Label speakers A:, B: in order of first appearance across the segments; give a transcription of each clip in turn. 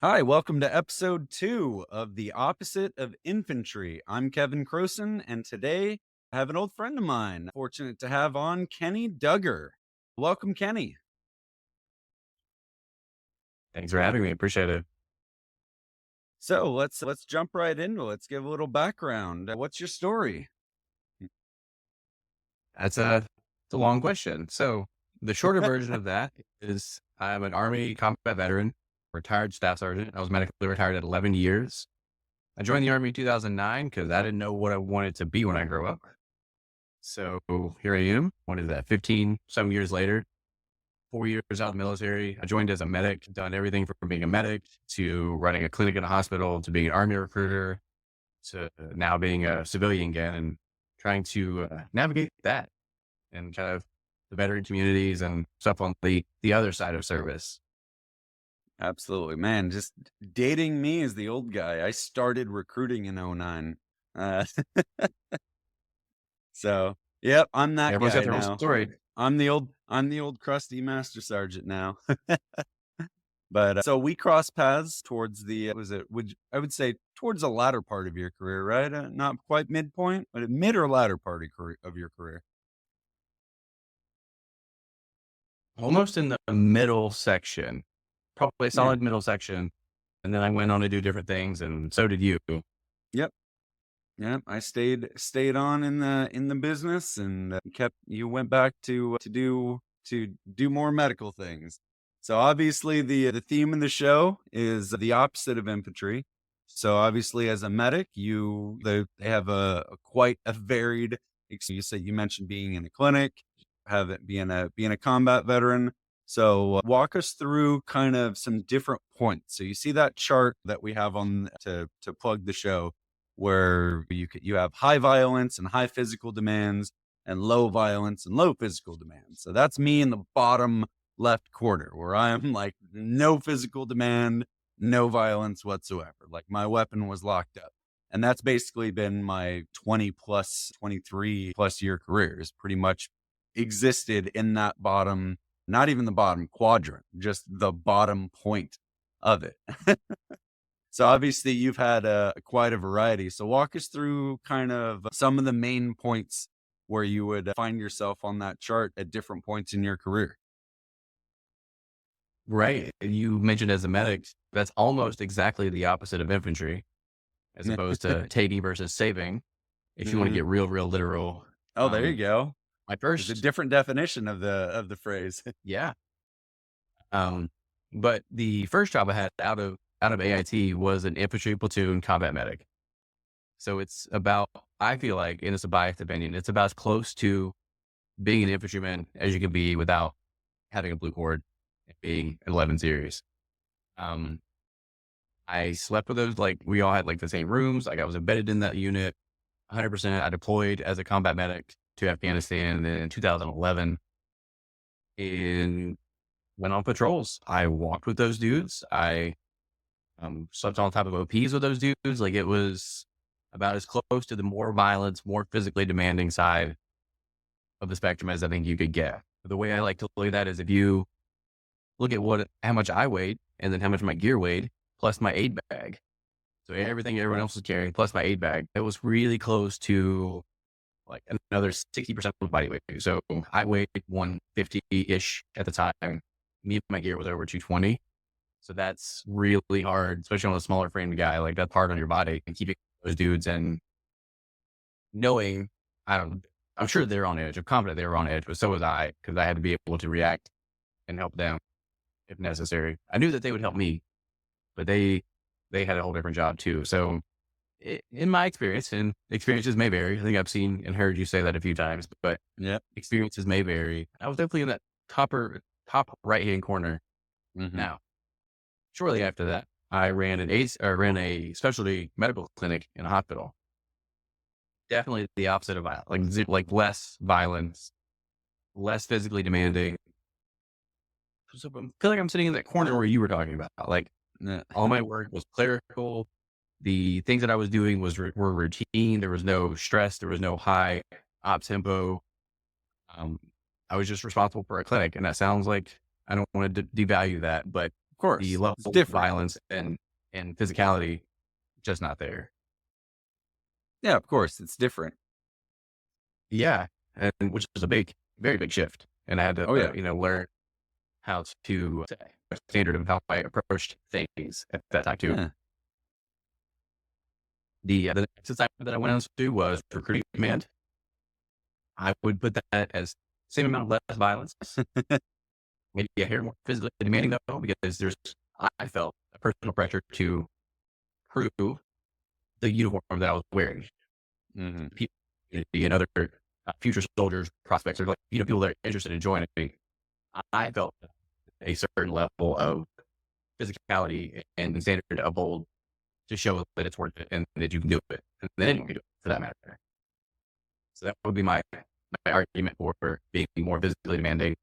A: Hi, welcome to episode 2 of the Opposite of Infantry. I'm Kevin Crowsyn, and today I have an old friend of mine. Fortunate to have on Kenny Duggar. Welcome, Kenny.
B: Thanks for having me. Appreciate it.
A: So let's jump right into it. Let's give a little background. What's your story?
B: It's a long question. So the shorter version of that is I'm an Army combat veteran, retired staff sergeant. I was medically retired at 11 years. I joined the Army in 2009 because I didn't know what I wanted to be when I grow up. So here I am. What is that? 15 some years later, 4 years out of the military. I joined as a medic, done everything from being a medic to running a clinic in a hospital to being an Army recruiter to now being a civilian again and trying to navigate that and kind of the veteran communities and stuff on the other side of service.
A: Absolutely, man. Just dating me as the old guy. I started recruiting in '09. Uh, so, yep, I'm that
B: Everyone's got
A: guy
B: their own
A: now.
B: story.
A: I'm the old crusty master sergeant now. But, so we cross paths towards the, was it would I would say towards the latter part of your career, right? Not quite midpoint, but mid or latter part of your career.
B: Almost in the middle section, probably a
A: Yeah.
B: solid middle section. And then I went on to do different things, and so did you.
A: Yep. Yep. I stayed on in the business and kept you went back to do more medical things. So obviously the theme of the show is the opposite of infantry. So obviously as a medic, they have a quite a varied you said you mentioned being in a clinic, have it being a combat veteran. So walk us through kind of some different points. So you see that chart that we have on to plug the show where you have high violence and high physical demands and low violence and low physical demands. So that's me in the bottom left corner where I am like no physical demand, no violence whatsoever. Like my weapon was locked up. And that's basically been my 20 plus 23 plus year career is pretty much existed in that bottom, not even the bottom quadrant, just the bottom point of it. So obviously you've had quite a variety. So walk us through kind of some of the main points where you would find yourself on that chart at different points in your career.
B: Right. You mentioned as a medic, that's almost exactly the opposite of infantry, as opposed to taking versus saving. If you want to
A: Mhm.
B: get real literal,
A: Oh, there you
B: um,
A: go.
B: my
A: There's a
B: first,
A: different definition of the phrase.
B: yeah. Um, but the first job I had out of AIT was an infantry platoon combat medic. So it's about, I feel like, and it's a biased opinion, it's about as close to being an infantryman as you can be without having a blue cord and being an 11 series. Um, I slept with those, like we all had like the same rooms. Like I was embedded in that unit 100%. I deployed as a combat medic to Afghanistan in 2011 and went on patrols. I walked with those dudes. I slept on top of OPs with those dudes. Like it was about as close to the more violence, more physically demanding side of the spectrum as I think you could get. The way I like to look at that is if you look at how much I weighed and then how much my gear weighed plus my aid bag. So everything everyone else was carrying plus my aid bag, it was really close to like another 60% of body weight. So I weighed 150-ish at the time. Me and my gear was over 220. So that's really hard, especially on a smaller framed guy. Like that's hard on your body and keeping those dudes and knowing, I don't, I'm sure they're on edge. I'm confident they were on edge, but so was I because I had to be able to react and help them if necessary. I knew that they would help me, but they had a whole different job too. So in my experience, and experiences may vary. I think I've seen and heard you say that a few times, but
A: Yep.
B: experiences may vary. I was definitely in that top right hand corner.
A: Hmm.
B: Now, shortly after that, I ran a specialty medical clinic in a hospital. Definitely the opposite of violence, like less violence, less physically demanding. So I feel like I'm sitting in that corner where you were talking about. Like
A: Yeah.
B: all my work was clerical. The things that I was doing were routine. There was no stress. There was no high op tempo. Um, I was just responsible for a clinic, and that sounds like I don't want to devalue that, but The
A: course.
B: level
A: It's
B: of
A: different.
B: violence and physicality just not there.
A: Yeah, of course, it's different.
B: Yeah, and which is a big, very big shift. And I had to,
A: Oh, yeah.
B: learn how to say a standard of how I approached things at that time too.
A: Yeah.
B: The next assignment that I went on to was recruiting command. I would put that as same amount of less violence, maybe a hair more physically demanding though, because I felt a personal pressure to prove the uniform that I was wearing.
A: Mhm.
B: People and other future soldiers, prospects, or people that are interested in joining me. I felt a certain level of physicality and standard of bold to show that it's worth it and that you can do it, and then anyone can do it for that matter. So that would be my argument for being more physically demanding.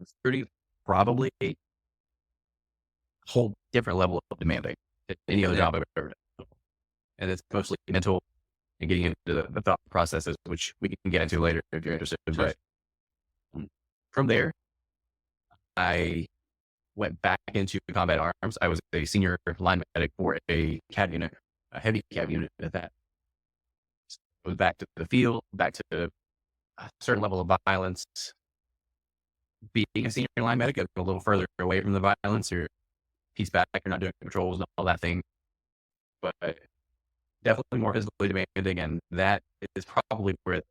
B: Security probably a whole different level of demanding than any other
A: Yeah.
B: job I've ever done, and it's mostly mental and getting into the thought processes, which we can get into later if you're interested.
A: Sure.
B: But from there, I went back into combat arms. I was a senior line medic for a CAV unit, a heavy CAV unit at that. So I was back to the field, back to a certain level of violence. Being a senior line medic, a little further away from the violence, or piece back, you're not doing controls and all that thing. But definitely more physically demanding, and that is probably where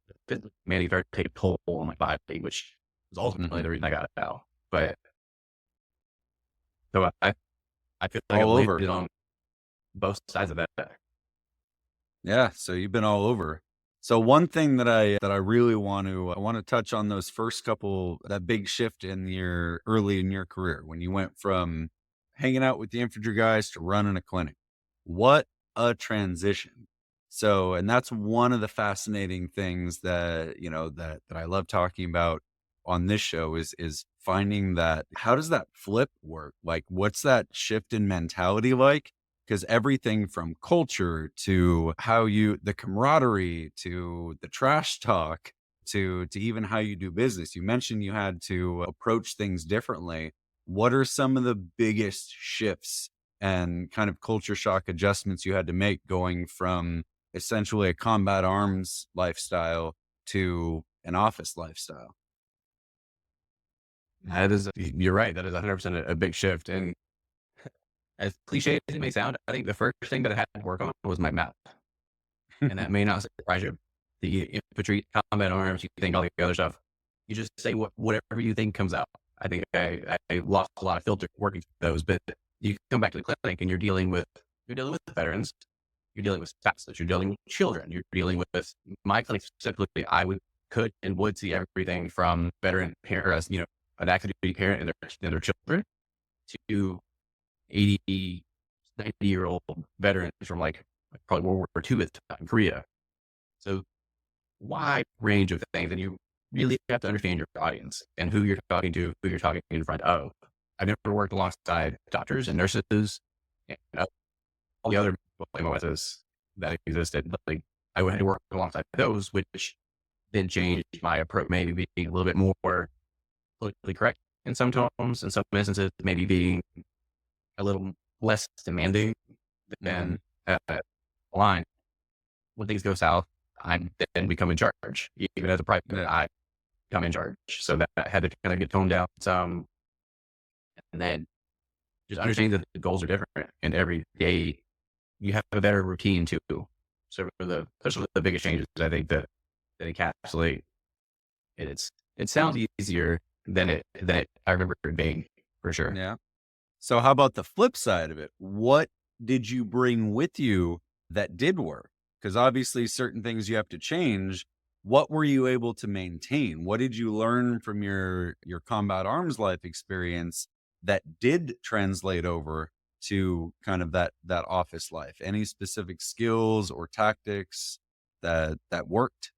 B: the physically demanding started to take a toll on my body, which was ultimately
A: Mhm.
B: the reason I got it out. But so I feel like I've
A: All
B: landed
A: over.
B: on both sides of that.
A: Yeah, so you've been all over. So one thing that I really I want to touch on those first couple that big shift in your early in your career when you went from hanging out with the infantry guys to running a clinic. What a transition. So, and that's one of the fascinating things that, that I love talking about on this show is finding that how does that flip work? Like what's that shift in mentality like? Because everything from culture to the camaraderie to the trash talk to even how you do business. You mentioned you had to approach things differently. What are some of the biggest shifts and kind of culture shock adjustments you had to make going from essentially a combat arms lifestyle to an office lifestyle?
B: You're right. That is 100% a big shift. And as cliche as it may sound, I think the first thing that I had to work on was my math. And that may not surprise you. The infantry, combat arms, you think all the other stuff. You just say whatever you think comes out. I think I lost a lot of filter working through those, but you come back to the clinic and you're dealing with veterans, you're dealing with spouses, you're dealing with children, you're dealing with my clinic specifically. Could and would see everything from veteran parents, an active duty parent and their children to 80, 90-year-old veterans from like probably World War II at the time, Korea. So wide range of things, and you really have to understand your audience and who you're talking to, who you're talking in front of. I've never worked alongside doctors and nurses and all the other MOSs that existed. Like I had to work alongside those, which then changed my approach, maybe being a little bit more politically correct in some tones, in some instances, maybe being a little less demanding
A: Mhm.
B: than line. When things go south, I'm then become in charge. Even as a private,
A: Yeah.
B: I come in charge. So that had to kind of get toned down some. And then just understanding that the goals are different. And every day you have a better routine too. So for especially the biggest changes, I think that encapsulate it sounds easier than I remember it being for sure.
A: Yeah. So how about the flip side of it? What did you bring with you that did work? Because obviously certain things you have to change. What were you able to maintain? What did you learn from your combat arms life experience that did translate over to kind of that office life? Any specific skills or tactics that worked?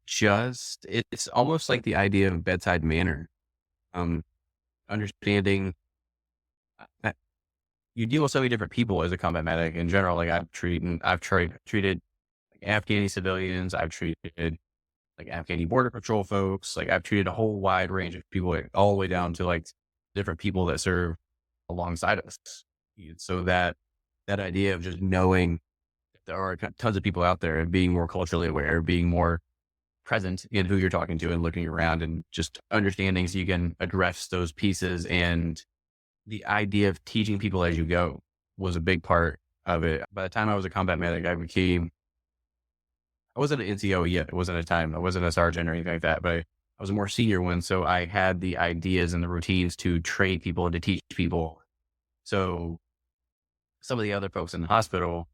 B: It's almost like the idea of bedside manner. Um, Understanding that you deal with so many different people as a combat medic in general. Like I've treated Afghani civilians. I've treated like Afghani border patrol folks. Like I've treated a whole wide range of people, like, all the way down to like different people that serve alongside us. So that idea of just knowing that there are tons of people out there and being more culturally aware, being more present in who you're talking to and looking around and just understanding so you can address those pieces. And the idea of teaching people as you go was a big part of it. By the time I was a combat medic, I wasn't an NCO yet. It wasn't a time. I wasn't a sergeant or anything like that, but I was a more senior one. So I had the ideas and the routines to train people and to teach people. So some of the other folks in the hospital,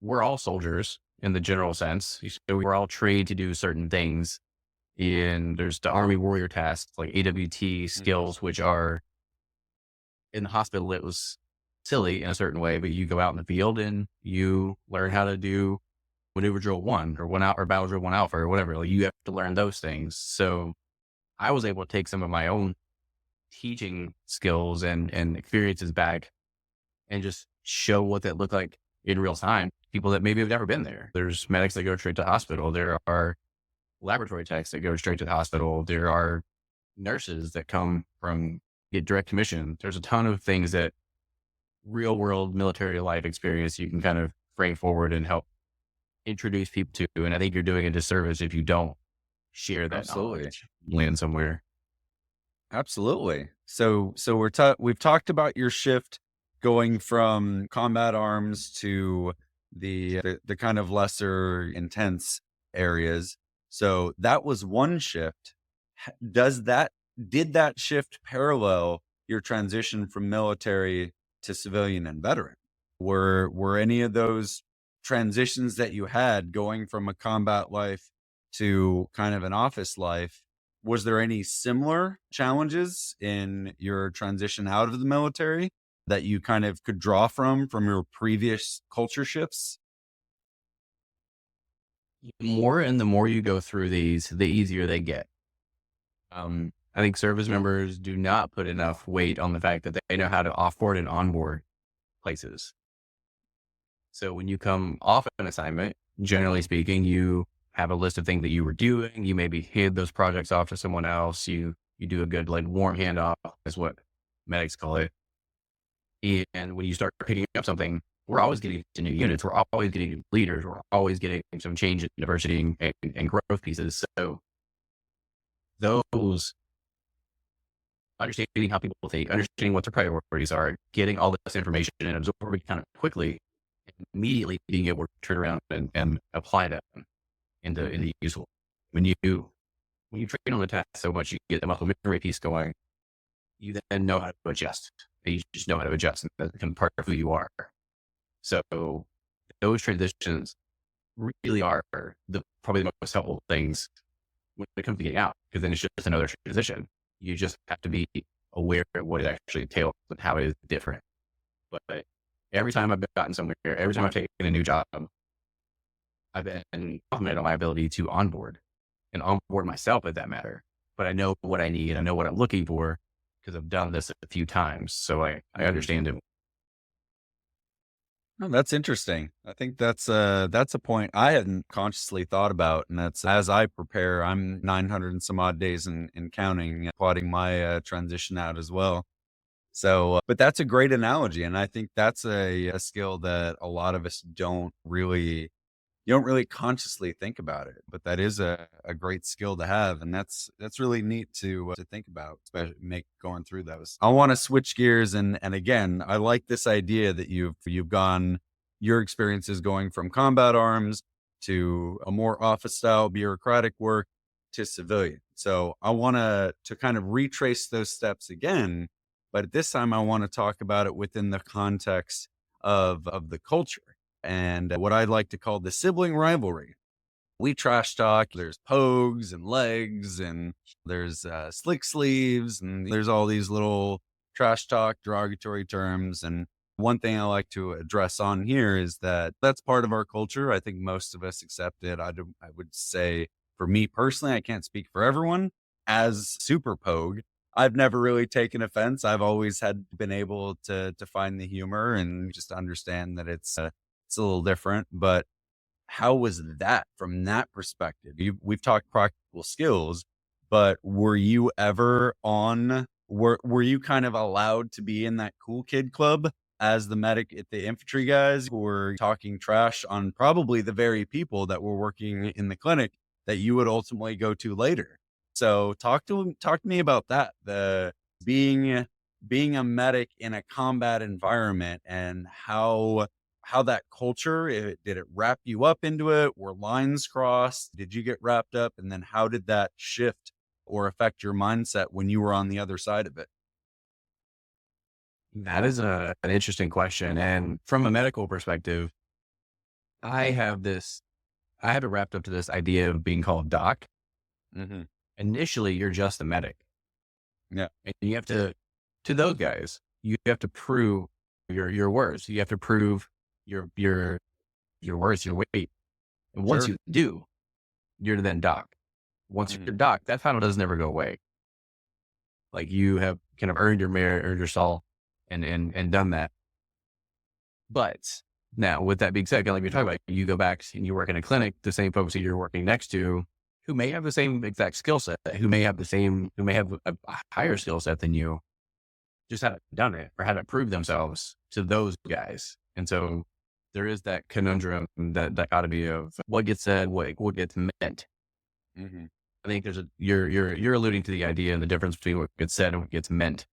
B: we're all soldiers in the general sense. So we're all trained to do certain things. And there's the Army warrior tasks like AWT skills, which are in the hospital, it was silly in a certain way, but you go out in the field and you learn how to do maneuver drill 1 or 1 out or battle drill 1 alpha or whatever. Like you have to learn those things. So I was able to take some of my own teaching skills and experiences back and just show what that looked like in real time. People that maybe have never been there. There's medics that go straight to the hospital. There are laboratory techs that go straight to the hospital. There are nurses that get direct commission. There's a ton of things that real world military life experience you can kind of frame forward and help introduce people to. And I think you're doing a disservice if you don't share that knowledge, land somewhere.
A: Absolutely. So we've talked about your shift going from combat arms to the kind of lesser intense areas. So that was one shift. Did that shift parallel your transition from military to civilian and veteran? Were any of those transitions that you had going from a combat life to kind of an office life, was there any similar challenges in your transition out of the military that you kind of could draw from your previous culture shifts?
B: The more you go through these, the easier they get. I think service members do not put enough weight on the fact that they know how to offboard and onboard places. So when you come off an assignment, generally speaking, you have a list of things that you were doing. You maybe hand those projects off to someone else. You do a good like warm handoff is what medics call it. And when you start picking up something, we're always getting to new units. We're always getting new leaders. We're always getting some change in diversity and growth pieces. So those understanding how people think, understanding what their priorities are, getting all this information and absorbing kind of quickly, and immediately being able to turn around and apply them into useful. When you train on the task so much, you get the muscle memory piece going. You then know how to adjust. You just know how to adjust, and that becomes part of who you are. So those transitions really are probably the most helpful things when it comes to getting out, because then it's just another transition. You just have to be aware of what it actually entails and how it is different. But every time I've gotten somewhere, every time I've taken a new job, I've been complimented on my ability to onboard and onboard myself at that matter. But I know what I need. I know what I'm looking for because I've done this a few times. So I understand it.
A: Oh, that's interesting. I think that's a point I hadn't consciously thought about, and that's as I prepare. I'm 900 and some odd days and counting, plotting my transition out as well. So, but that's a great analogy, and I think that's a skill that a lot of us you don't really consciously think about it, but that is a great skill to have. And that's really neat to think about, especially going through those. I want to switch gears. And again, I like this idea that you've gone, your experiences going from combat arms to a more office style bureaucratic work to civilian. So I want to kind of retrace those steps again, but this time I want to talk about it within the context of the culture and what I'd like to call the sibling rivalry. We trash talk. There's pogues and legs, and there's slick sleeves, and there's all these little trash talk derogatory terms. And one thing I like to address on here is that that's part of our culture. I think most of us accept it. I would say for me personally, I can't speak for everyone. As super pogue, I've never really taken offense. I've always been able to find the humor and just understand that it's a little different. But how was that from that perspective? We've talked practical skills, but were you ever on, were you kind of allowed to be in that cool kid club as the medic at the infantry guys who were talking trash on probably the very people that were working in the clinic that you would ultimately go to later? So talk to me about that. The being being a medic in a combat environment, and how that culture, did it wrap you up into it? Were lines crossed? Did you get wrapped up? And then how did that shift or affect your mindset when you were on the other side of it?
B: That is an interesting question. And from a medical perspective, I have this, I have it wrapped up to this idea of being called doc.
A: Hmm.
B: Initially, you're just a medic.
A: Yeah,
B: And you have to those guys, you have to prove your worth. You have to prove your worth, your weight. And once
A: sure.
B: you do, you're then doc. Once
A: Hmm.
B: you're doc, that title doesn't ever go away. Like you have kind of earned your merit, earned your salt, and done that. But now, with that being said, like we talked about, you go back and you work in a clinic, the same folks that you're working next to, who may have the same exact skill set, who may have a higher skill set than you, just haven't done it or haven't proved themselves to those guys. And so there is that conundrum, that dichotomy of what gets said, what gets meant.
A: Hmm.
B: I think you're alluding to the idea and the difference between what gets said and what gets meant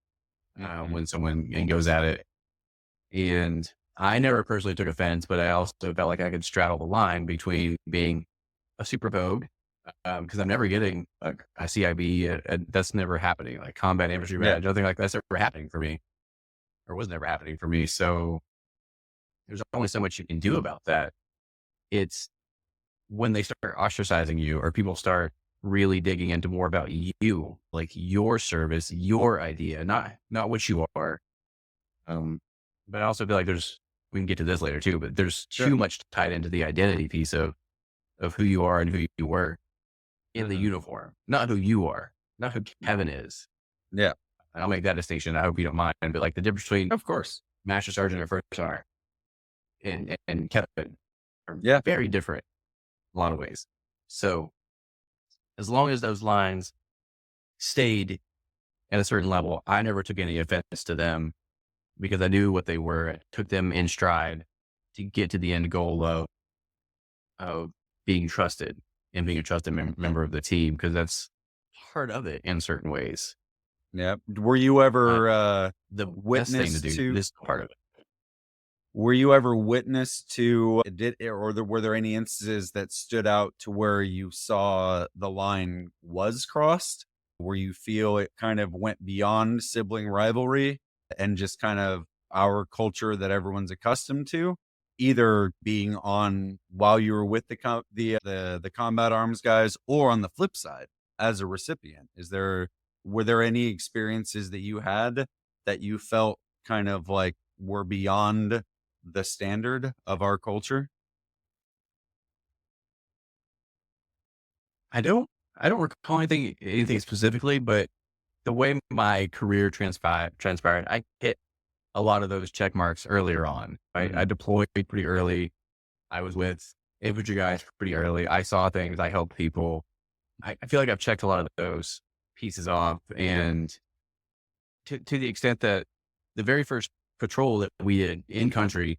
A: Hmm.
B: when someone goes at it. And I never personally took offense, but I also felt like I could straddle the line between being a super vogue, because I'm never getting a CIB. That's never happening. Like combat infantry
A: Yeah.
B: badge, nothing like that's ever happening for me, or was never happening for me. So there's only so much you can do about that. It's when they start ostracizing you, or people start really digging into more about you, like your service, your idea, not what you are. Um, but I also feel like we can get to this later too, but there's too
A: Sure.
B: much tied into the identity piece of who you are and who you were in the
A: Hmm.
B: uniform, not who you are, not who Kevin is.
A: Yeah.
B: I'll make that distinction. I hope you don't mind, but like the difference between
A: Of course.
B: Master Sergeant or First Sergeant and Kevin are
A: Yeah.
B: very different in a lot of ways. So as long as those lines stayed at a certain level, I never took any offense to them because I knew what they were. I took them in stride to get to the end goal of being trusted and being a trusted member of the team, because that's part of it in certain ways.
A: Yeah. Were you
B: Not
A: ever
B: the best thing to
A: witness
B: do.
A: to
B: This part of it.
A: Were you ever witness to were there any instances that stood out to where you saw the line was crossed? Where you feel it kind of went beyond sibling rivalry and just kind of our culture that everyone's accustomed to, either being on while you were with the combat arms guys, or on the flip side as a recipient? Were there any experiences that you had that you felt kind of like were beyond the standard of our culture?
B: I don't I don't recall anything specifically, but the way my career transpired, I hit a lot of those check marks earlier on. I
A: Mhm.
B: deployed pretty early. I was with infantry guys pretty early. I saw things. I helped people. I feel like I've checked a lot of those pieces off, and to the extent that the very first patrol that we did in country,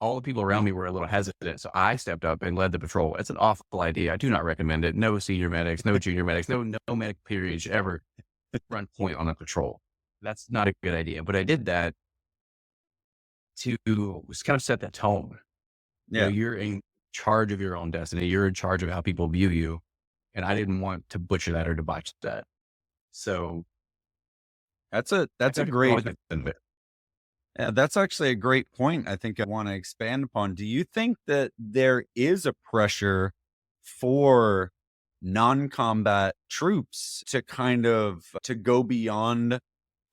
B: all the people around me were a little hesitant. So I stepped up and led the patrol. It's an awful idea. I do not recommend it. No senior medics, no junior medics, no medic period should ever run point on a patrol. That's not a good idea. But I did that to kind of set that tone. You know,
A: Yeah.
B: you're in charge of your own destiny. You're in charge of how people view you. And I didn't want to butcher that or to botch that. So I
A: That's a
B: think I've
A: great
B: always been there.
A: yeah, that's actually a great point I think I wanna expand upon. Do you think that there is a pressure for non-combat troops to kind of to go beyond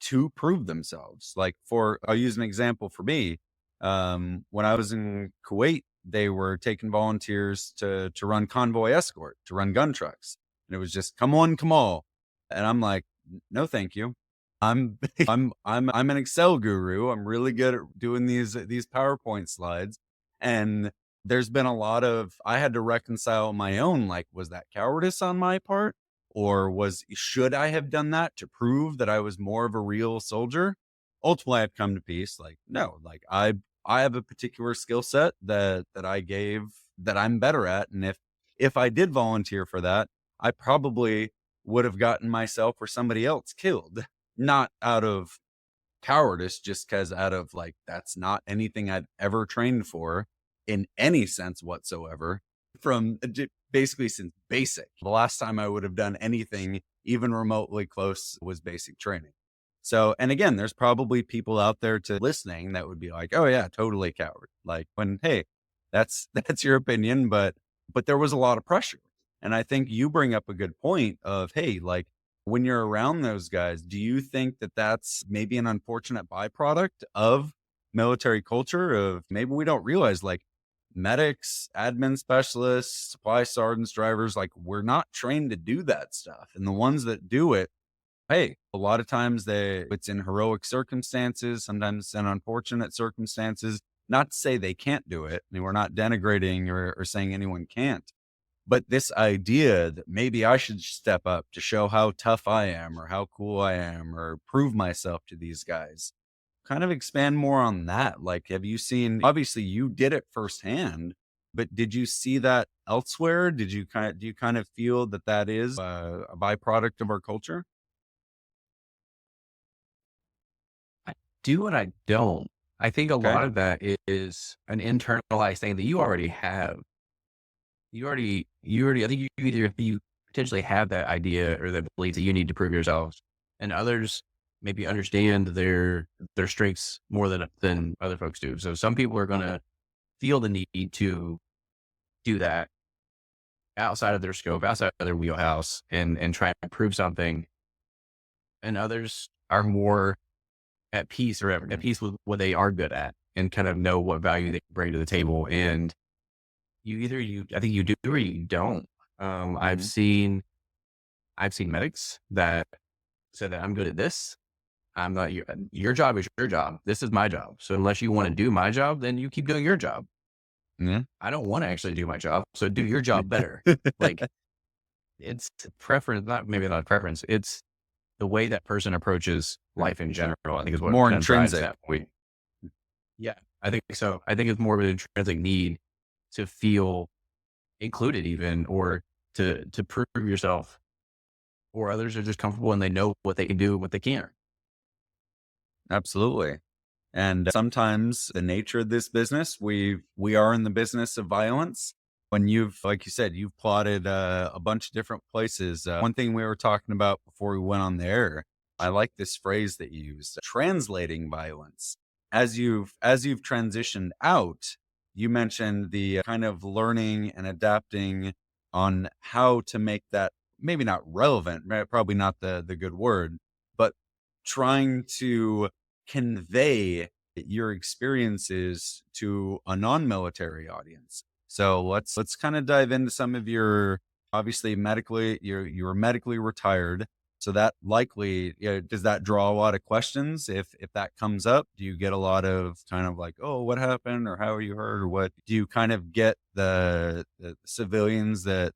A: to prove themselves? Like, for I'll use an example for me. When I was in Kuwait, they were taking volunteers to run convoy escort, to run gun trucks. And it was just come on, come all. And I'm like, no, thank you. I'm I'm an Excel guru. I'm really good at doing these PowerPoint slides. And there's been a lot of I had to reconcile my own, like, was that cowardice on my part? Or should I have done that to prove that I was more of a real soldier? Ultimately, I've come to peace, like, no, like I have a particular skill set that I'm better at. And if I did volunteer for that, I probably would have gotten myself or somebody else killed, not out of cowardice, just because out of like, that's not anything I've ever trained for in any sense whatsoever from basically since basic. The last time I would have done anything even remotely close was basic training. So, and again, there's probably people out there to listening that would be like, oh yeah, totally coward. Like when, hey, that's your opinion, but there was a lot of pressure. And I think you bring up a good point of, hey, like when you're around those guys, do you think that that's maybe an unfortunate byproduct of military culture of maybe we don't realize like medics, admin specialists, supply sergeants, drivers, like we're not trained to do that stuff. And the ones that do it, hey, a lot of times it's in heroic circumstances, sometimes in unfortunate circumstances. Not to say they can't do it. I mean, we're not denigrating or saying anyone can't. But this idea that maybe I should step up to show how tough I am or how cool I am or prove myself to these guys. Kind of expand more on that. Like, have you seen, obviously you did it firsthand, but did you see that elsewhere? Do you kind of feel that that is a byproduct of our culture?
B: I do and I don't. I think a
A: Okay.
B: lot of that is an internalized thing that you already have. I think you potentially have that idea or that belief that you need to prove yourself, and others maybe understand their strengths more than other folks do. So some people are gonna feel the need to do that outside of their scope, outside of their wheelhouse, and try and prove something. And others are more at peace or at peace with what they are good at and kind of know what value they bring to the table. And I think you do or you don't.
A: Mhm.
B: I've seen medics that said that I'm good at this. I'm not your job is your job. This is my job. So unless you want to do my job, then you keep doing your job.
A: Yeah.
B: I don't want to actually do my job. So do your job better. Like it's preference, maybe not preference. It's the way that person approaches life in general, I think is what
A: More
B: kind of drives
A: intrinsic.
B: that point. Yeah, I think so. I think it's more of an intrinsic need to feel included even, or to prove yourself, or others are just comfortable and they know what they can do and what they can't.
A: Absolutely. And sometimes the nature of this business, we are in the business of violence. When you've, like you said, you've plotted a bunch of different places. One thing we were talking about before we went on the air, I like this phrase that you used, translating violence. As you've transitioned out, you mentioned the kind of learning and adapting on how to make that maybe not relevant, right? Probably not the good word, but trying to convey your experiences to a non-military audience. So let's kind of dive into some of your obviously medically you're medically retired. So that likely, does that draw a lot of questions if that comes up? Do you get a lot of kind of like, oh, what happened or how are you hurt or what? Do you kind of get the civilians that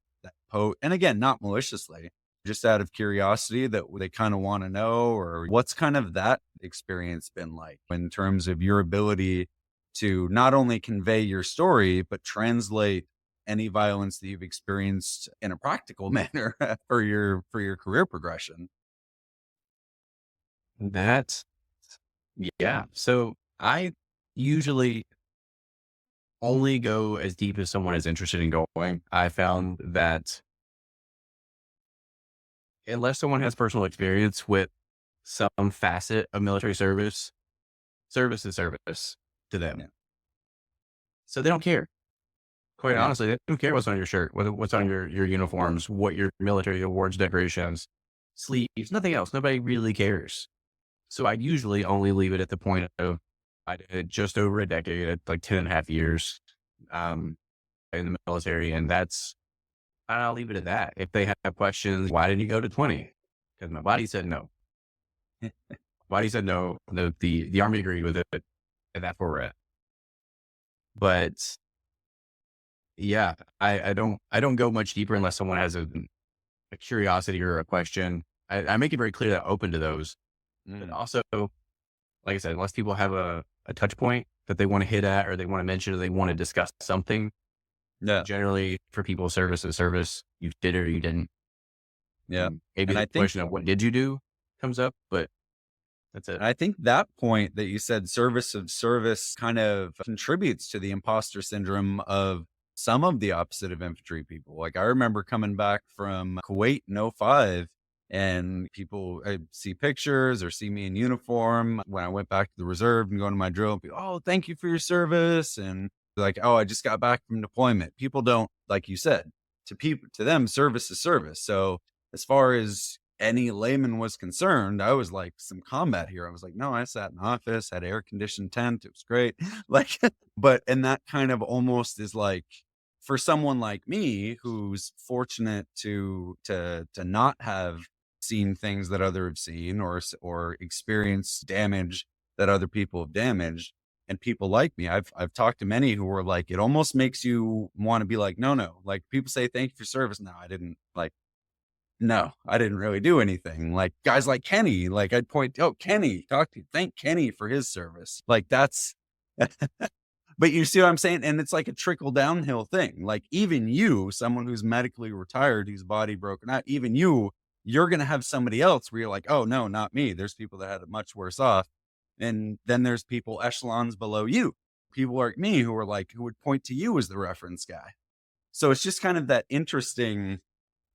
A: and again, not maliciously, just out of curiosity that they kind of want to know, or what's kind of that experience been like in terms of your ability to not only convey your story, but translate any violence that you've experienced in a practical manner for your career progression.
B: That's yeah. So I usually only go as deep as someone is interested in going. I found that unless someone has personal experience with some facet of military service, service is service to them.
A: Yeah.
B: So they don't care. Quite
A: Yeah.
B: honestly, they don't care what's on your shirt, what's on your uniforms, what your military awards, decorations, sleeves, nothing else. Nobody really cares. So I usually only leave it at the point of I did just over a decade, at like 10 and a half years um, in the military. And I'll leave it at that. If they have questions, why did you go to 20? Because my body said no. Body said no. The Army agreed with it. And that's where we're at. But Yeah, I don't go much deeper unless someone has a curiosity or a question. I make it very clear that I'm open to those, but
A: Mm.
B: also, like I said, unless people have a touch point that they want to hit at or they want to mention or they want to discuss something,
A: Yeah.
B: generally for people, service is service. You did it or you didn't.
A: Yeah.
B: Maybe
A: And
B: the
A: I think
B: question of what did you do comes up, but that's it.
A: And I think that point that you said, service of service, kind of contributes to the imposter syndrome of some of the opposite of infantry people. Like I remember coming back from Kuwait in '05, and people I see pictures or see me in uniform when I went back to the reserve and going to my drill and be, oh, thank you for your service. And like, oh, I just got back from deployment. People don't, like you said, to them, service is service. So as far as any layman was concerned, I was like some combat hero. I was like, no, I sat in office, had air conditioned tent. It was great. Like, and that kind of almost is like for someone like me who's fortunate to not have seen things that other have seen or experienced damage that other people have damaged. And people like me, I've talked to many who were like, it almost makes you want to be like, no. Like people say, thank you for service. No, I didn't like no, I didn't really do anything. Like guys like Kenny, like I'd point, oh, Kenny, thank Kenny for his service. Like that's, but you see what I'm saying? And it's like a trickle downhill thing. Like even you, someone who's medically retired, whose body broken out, even you're going to have somebody else where you're like, oh, no, not me. There's people that had it much worse off. And then there's people echelons below you, people like me who are like, who would point to you as the reference guy. So it's just kind of that interesting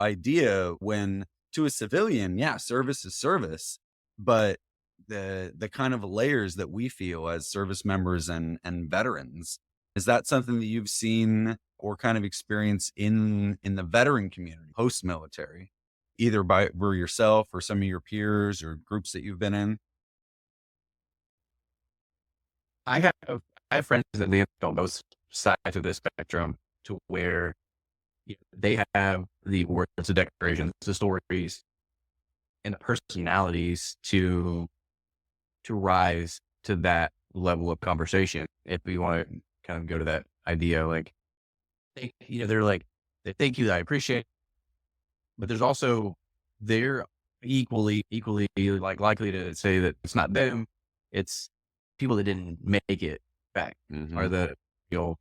A: idea when to a civilian, yeah, service is service, but the kind of layers that we feel as service members and veterans, is that something that you've seen or kind of experienced in the veteran community post military, either by for yourself or some of your peers or groups that you've been in?
B: I have I have friends that live on both sides of the spectrum to where they have the words, the decorations, the stories, and the personalities to rise to that level of conversation. If we want to kind of go to that idea, like they're like, they thank you, I appreciate, but there's also they're equally like likely to say that it's not them, it's people that didn't make it back are
A: Hmm.
B: the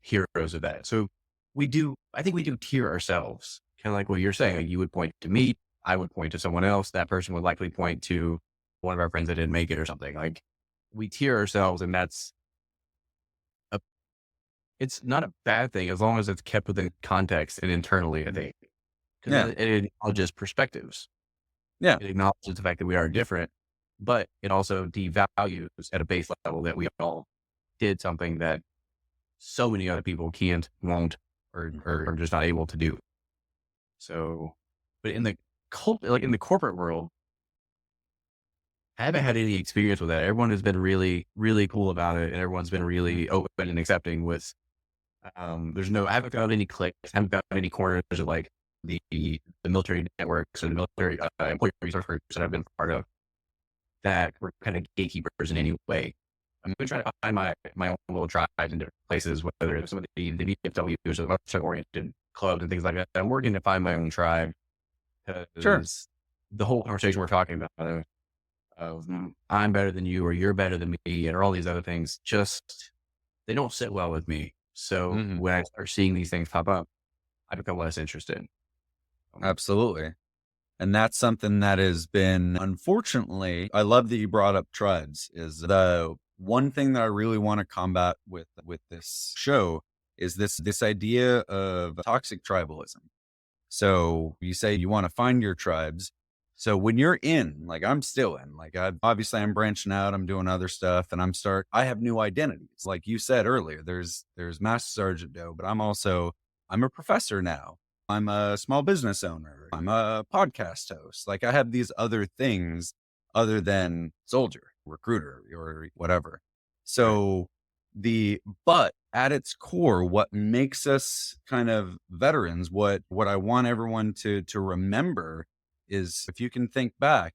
B: heroes of that. So I think we do tier ourselves, kind of like what you're saying. Like you would point to me, I would point to someone else. That person would likely point to one of our friends that didn't make it or something. Like we tier ourselves, and a, it's not a bad thing as long as it's kept within context and internally. I think
A: Yeah.
B: because it acknowledges perspectives.
A: Yeah.
B: It acknowledges the fact that we are different, but it also devalues at a base level that we all did something that so many other people can't, won't, or are just not able to do. So, but in the like in the corporate world, I haven't had any experience with that. Everyone has been really, really cool about it, and everyone's been really open and accepting with. I haven't found any clicks, I haven't found any corners of like the military networks or the military employee resource groups that I've been part of that were kind of gatekeepers in any way. I'm been trying to find my own little tribes in different places, whether it's some of the VFWs or the oriented clubs and things like that. I'm working to find my own tribe
A: Sure.
B: because the whole conversation we're talking about of I'm better than you or you're better than me and all these other things just they don't sit well with me. So
A: Hmm.
B: when I start seeing these things pop up, I become less interested. Um,
A: Absolutely. And that's something that has been, unfortunately, I love that you brought up tribes. Is the one thing that I really want to combat with this show is this idea of toxic tribalism. So you say you want to find your tribes. So when you're in, like I'm still in, like obviously I'm branching out, I'm doing other stuff, and I have new identities. Like you said earlier, there's Master Sergeant Doe, but I'm a professor now. I'm a small business owner. I'm a podcast host. Like I have these other things other than soldier, recruiter, or whatever.
B: right.
A: So but at its core, what makes us kind of veterans, what I want everyone to remember is if you can think back,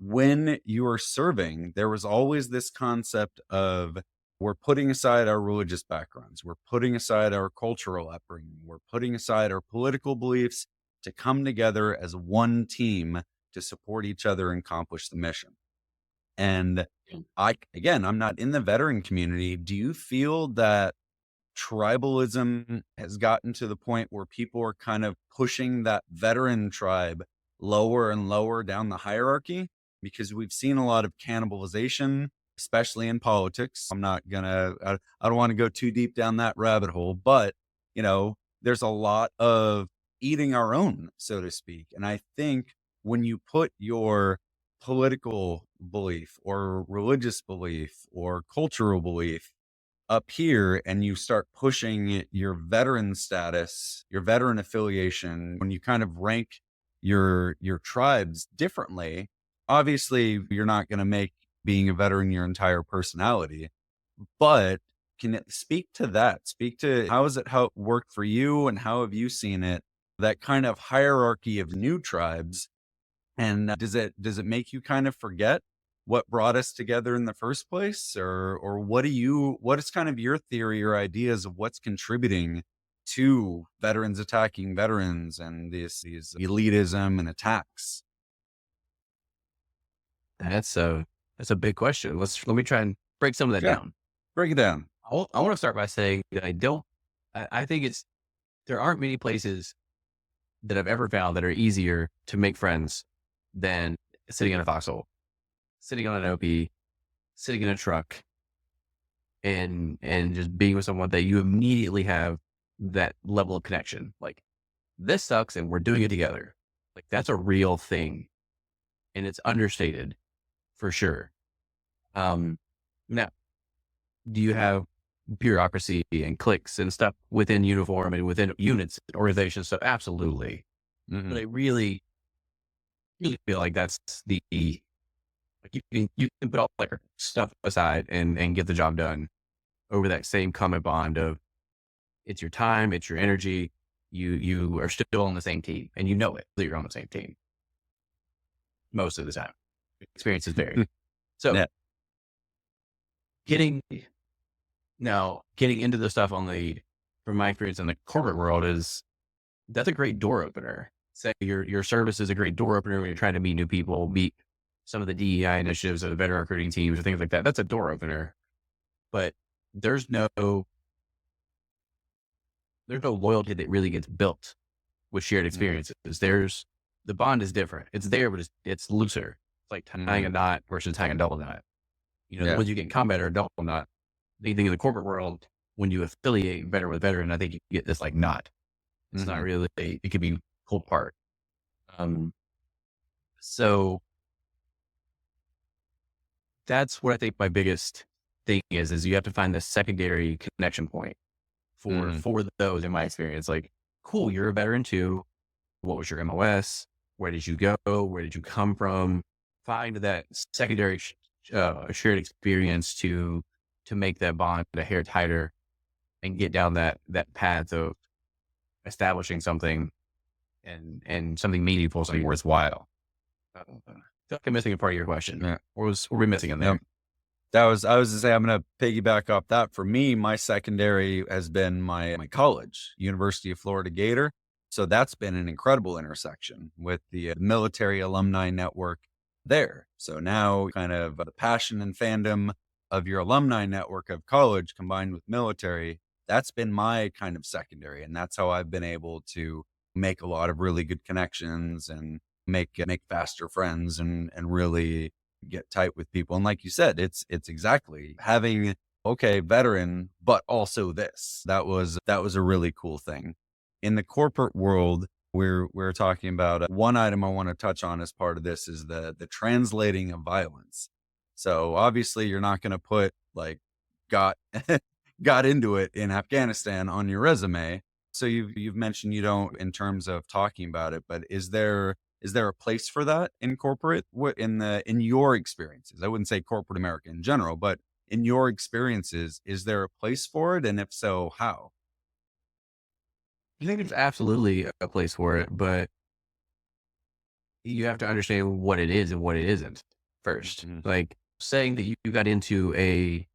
A: when you are serving, there was always this concept of we're putting aside our religious backgrounds, we're putting aside our cultural upbringing, we're putting aside our political beliefs to come together as one team to support each other and accomplish the mission. And again, I'm not in the veteran community. Do you feel that tribalism has gotten to the point where people are kind of pushing that veteran tribe lower and lower down the hierarchy? Because we've seen a lot of cannibalization, especially in politics. I don't want to go too deep down that rabbit hole, but there's a lot of eating our own, so to speak. And I think when you put your political belief or religious belief or cultural belief up here and you start pushing your veteran status, your veteran affiliation, when you kind of rank your tribes differently, obviously you're not going to make being a veteran your entire personality. But can it speak to that? Speak to how it worked for you and how have you seen it? That kind of hierarchy of new tribes, and does it make you kind of forget what brought us together in the first place? Or what is kind of your theory or ideas of what's contributing to veterans attacking veterans and these elitism and attacks?
B: That's a big question. Let me try and break some of that
A: Yeah,
B: down.
A: break it down.
B: I want to start by saying that I think there aren't many places that I've ever found that are easier to make friends than sitting in a foxhole, sitting on an OP, sitting in a truck, and just being with someone that you immediately have that level of connection. Like, this sucks and we're doing it together. Like, that's a real thing. And it's understated for sure. Now, do you have bureaucracy and cliques and stuff within uniform and within units and organizations? So absolutely.
A: Mhm.
B: But I really feel like that's like you can put all like stuff aside and get the job done over that same common bond of it's your time, it's your energy. You are still on the same team and you know it that you're on the same team most of the time. Experiences vary. So
A: Yeah.
B: getting getting into the stuff from my experience in the corporate world that's a great door opener. Say your service is a great door opener when you're trying to meet new people, meet some of the DEI initiatives or the veteran recruiting teams or things like that. That's a door opener. But there's no loyalty that really gets built with shared experiences. The bond is different. It's there, but it's looser. It's like tying a knot versus tying a double knot. The
A: Yeah.
B: ones you get in combat are a double knot. Anything in the corporate world, when you affiliate veteran with veteran, I think you get this like knot. It's not really, it could be pulled apart. So that's what I think my biggest thing is you have to find the secondary connection point for those, in my experience. Like, cool, you're a veteran too. What was your MOS? Where did you go? Where did you come from? Find that secondary shared experience to make that bond a hair tighter and get down that path of establishing something and something meaningful, something worthwhile. I feel like I'm missing a part of your question.
A: Yeah.
B: What were we missing in there?
A: Yep. I was to say, I'm going to piggyback off that. For me, my secondary has been my college, University of Florida Gator. So that's been an incredible intersection with the military alumni network there. So now kind of the passion and fandom of your alumni network of college combined with military, that's been my kind of secondary. And that's how I've been able to make a lot of really good connections and make faster friends and really get tight with people. And like you said, it's exactly having, okay, veteran, but also this. That was a really cool thing. In the corporate world, we're talking about one item I want to touch on as part of this is the translating of violence. So obviously you're not going to put like got got into it in Afghanistan on your resume. So you've mentioned you don't in terms of talking about it, but is there a place for that in corporate? What in your experiences? I wouldn't say corporate America in general, but in your experiences, is there a place for it? And if so, how?
B: I think there's absolutely a place for it, but you have to understand what it is and what it isn't first.
A: Mhm.
B: Like saying that you got into a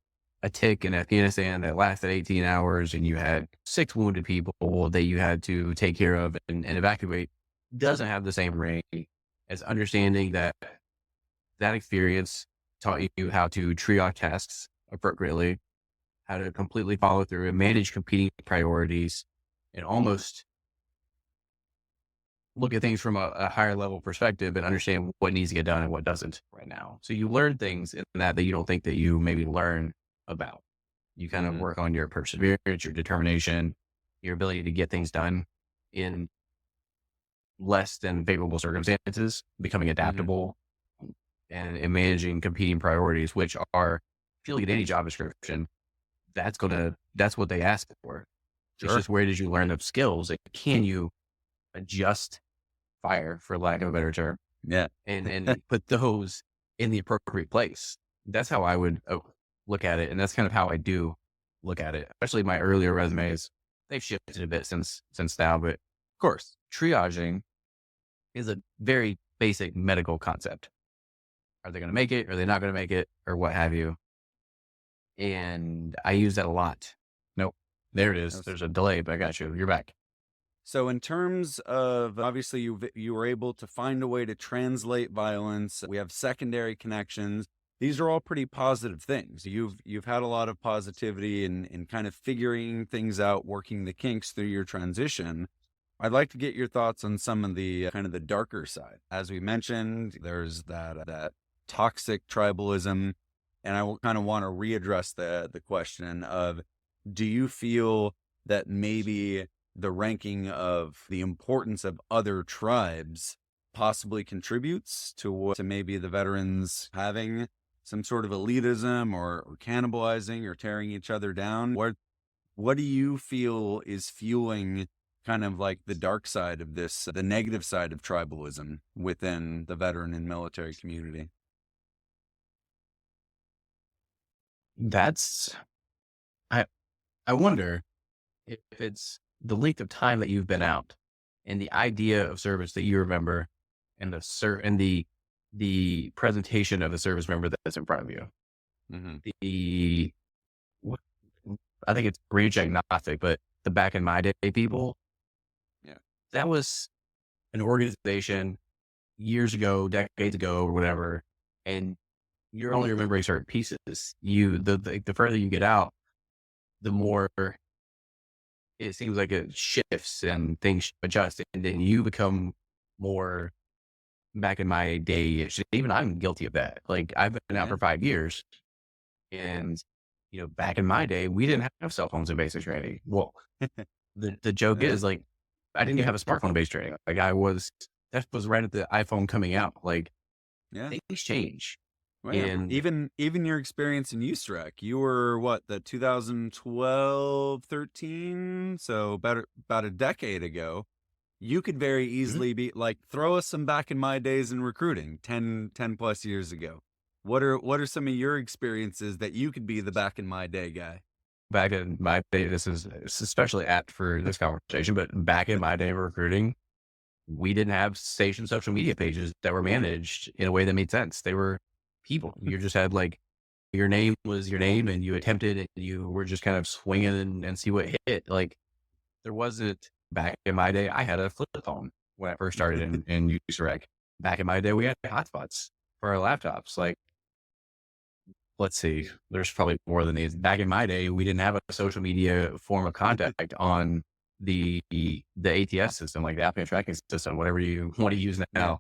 B: a tick in Afghanistan that lasted 18 hours and you had 6 wounded people that you had to take care of and evacuate doesn't have the same ring as understanding that that experience taught you how to triage tasks appropriately, how to completely follow through and manage competing priorities, and almost look at things from a higher level perspective and understand what needs to get done and what doesn't right now. So you learn things in that you don't think that you maybe learn about. You kind of
A: Hmm.
B: work on your perseverance, your determination, your ability to get things done in less than favorable circumstances, becoming
A: Hmm.
B: adaptable and managing competing priorities, which are, I feel like in any job description, that's what they ask for. It's
A: Sure.
B: just where did you learn those skills and can you adjust fire, for lack of a better term,
A: Yeah.
B: and put those in the appropriate place. That's how I would look at it, and that's kind of how I do look at it. Especially my earlier resumes, they've shifted a bit since now, but of course, triaging is a very basic medical concept. Are they going to make it? Are they not going to make it? Or what have you? And I use that a lot. Nope, there it is.
A: Yes.
B: There's a delay, but I got you. You're back.
A: So in terms of obviously you were able to find a way to translate violence. We have secondary connections. These are all pretty positive things. You've had a lot of positivity in kind of figuring things out, working the kinks through your transition. I'd like to get your thoughts on some of the kind of the darker side. As we mentioned, there's that toxic tribalism, and I will kind of want to readdress the question of, do you feel that maybe the ranking of the importance of other tribes possibly contributes to maybe the veterans having some sort of elitism or cannibalizing or tearing each other down? What do you feel is fueling kind of like the dark side of this, the negative side of tribalism within the veteran and military community?
B: That's I I wonder if it's the length of time that you've been out and the idea of service that you remember and the presentation of the service member that's in front of you.
A: Hmm.
B: The what, I think it's range agnostic, but the back in my day people,
A: Yeah.
B: that was an organization years ago, decades ago, or whatever, and you're only remembering certain pieces. The further you get out, the more it seems like it shifts and things adjust, and then you become more back in my day. Even I'm guilty of that. Like I've been out
A: Yeah.
B: for 5 years, and back in my day, we didn't have cell phones in basic training. Well, the joke
A: Yeah.
B: is like I didn't even have a smartphone based training. Like that was right at the iPhone coming out. Like
A: Yeah.
B: things change,
A: Well, yeah.
B: and
A: Even your experience in USREC, you were what, the 2012, 13, so about a decade ago. You could very
B: Mhm.
A: easily be like, throw us some back in my days in recruiting 10 plus years ago. What are some of your experiences that you could be the back in my day guy?
B: back in my day, it's especially apt for this conversation. But back in my day of recruiting, we didn't have station social media pages that were managed in a way that made sense. They were people. You just had like your name was your name and you attempted and you were just kind of swinging and see what hit. Like there wasn't back in my day. I had a flip phone when I first started in USEREC. Back in my day, we had hotspots for our laptops. Like, let's see, there's probably more than these. Back in my day, we didn't have a social media form of contact on the ATS system, like the applicant tracking system, whatever you want to use
A: Yeah.
B: now.